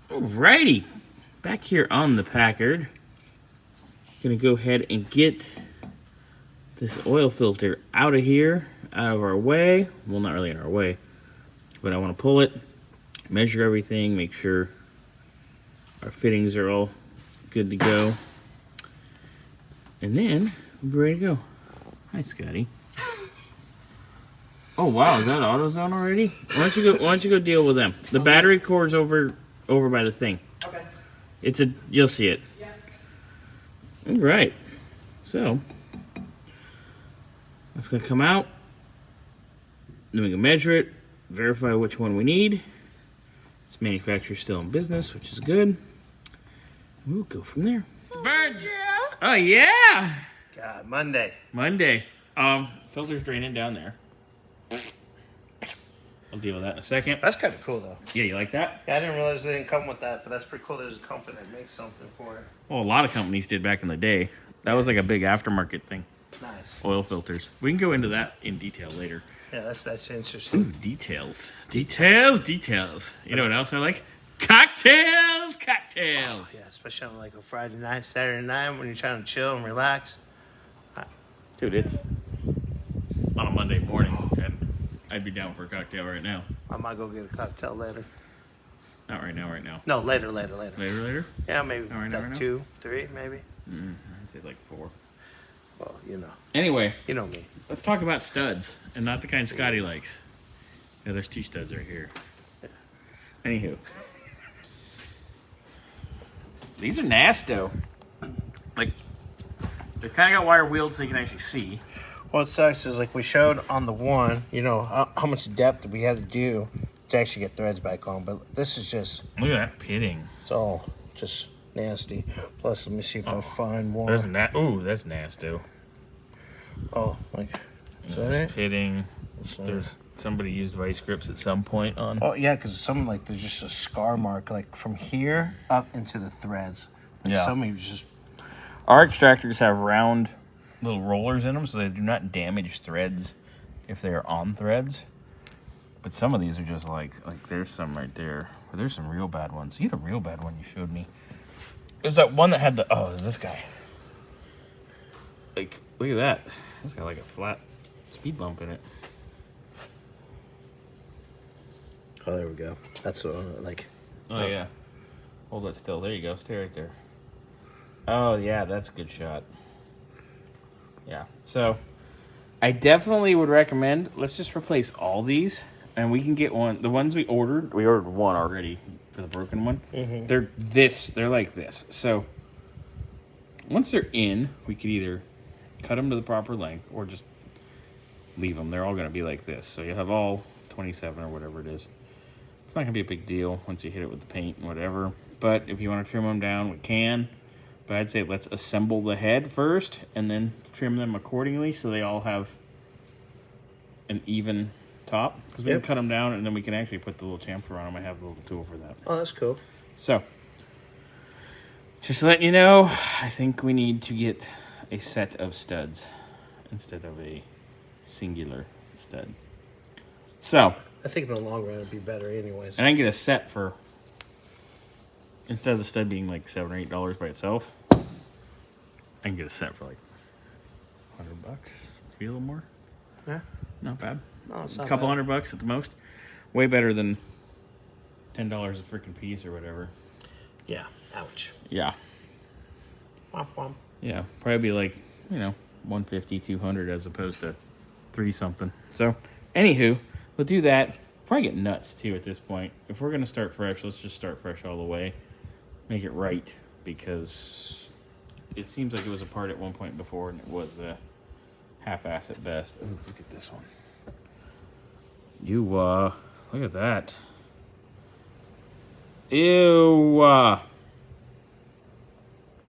Alrighty, back here on the Packard. Gonna go ahead and get this oil filter out of here, out of our way. Well, not really in our way, but I want to pull it, measure everything, make sure our fittings are all good to go, and then we're ready to go. Hi, Scotty. Oh wow, is that AutoZone already? Why don't you go deal with them? The battery cord's over by the thing. Okay. You'll see it. Yeah. All right. So that's gonna come out. Then we can measure it, verify which one we need. This manufacturer's still in business, which is good. We'll go from there. Birds. Oh yeah. God, Monday. Filter's draining down there. I'll deal with that in a second. That's kind of cool, though. Yeah, you like that? Yeah, I didn't realize they didn't come with that, but that's pretty cool. There's a company that makes something for it. Well, a lot of companies did back in the day. That was like a big aftermarket thing. Nice. Oil filters. We can go into that in detail later. Yeah, that's interesting. Ooh, details. Details. You know what else I like? Cocktails. Oh, yeah, especially on like a Friday night, Saturday night when you're trying to chill and relax. Dude, it's on a Monday morning, and I'd be down for a cocktail right now. I might go get a cocktail later. Not right now. No, later. Later? Yeah, maybe Right like now? 2, 3, maybe. I'd say like 4. Well, you know. Anyway. You know me. Let's talk about studs, and not the kind Scotty likes. Yeah, there's 2 studs right here. Yeah. Anywho. These are nasto. Like, they're kind of got wire wheeled so you can actually see. What sucks is like we showed on the one, you know, how much depth we had to do to actually get threads back on. But this is just... Look at that pitting. It's all just nasty. Plus, let me see if I find one. That's nasto. Oh, like... Is that There's it? pitting. There's somebody used vice grips at some point on. Oh, yeah, because some, like, there's just a scar mark, like, from here up into the threads. And Yeah. some of you just... Our extractors have round little rollers in them, so they do not damage threads if they are on threads. But some of these are just like there's some right there. But there's some real bad ones. You had a real bad one you showed me. It was that one that had the... Oh, it was this guy. Like, look at that. It's got like a flat speed bump in it. Oh, there we go. That's what, like... Oh, yeah. Hold that still. There you go. Stay right there. Oh, yeah, that's a good shot. Yeah. So, I definitely would recommend, let's just replace all these, and we can get one. The ones we ordered one already for the broken one. Mm-hmm. They're like this. So, once they're in, we could either cut them to the proper length or just leave them. They're all going to be like this. So, you'll have all 27 or whatever it is. It's not going to be a big deal once you hit it with the paint and whatever. But if you want to trim them down, we can. But I'd say let's assemble the head first and then trim them accordingly so they all have an even top. Because we can cut them down and then we can actually put the little chamfer on them. I have the little tool for that. Oh, that's cool. So, just to let you know, I think we need to get a set of studs instead of a singular stud. So, I think in the long run it'd be better anyways. and I can get a set for, instead of the stud being like $7 or $8 by itself, I can get a set for like $100. Maybe a little more. Yeah. Not bad. No, it's A not couple bad. $100 at the most. Way better than $10 a freaking piece or whatever. Yeah. Ouch. Yeah. Womp womp. Yeah. Probably be like, $150, $200 as opposed to $3 something. So, anywho, we'll do that. Probably get nuts too at this point. If we're gonna start fresh, let's just start fresh all the way. Make it right, because it seems like it was a part at one point before and it was a half-ass at best. Ooh, look at this one. Look at that. Ew.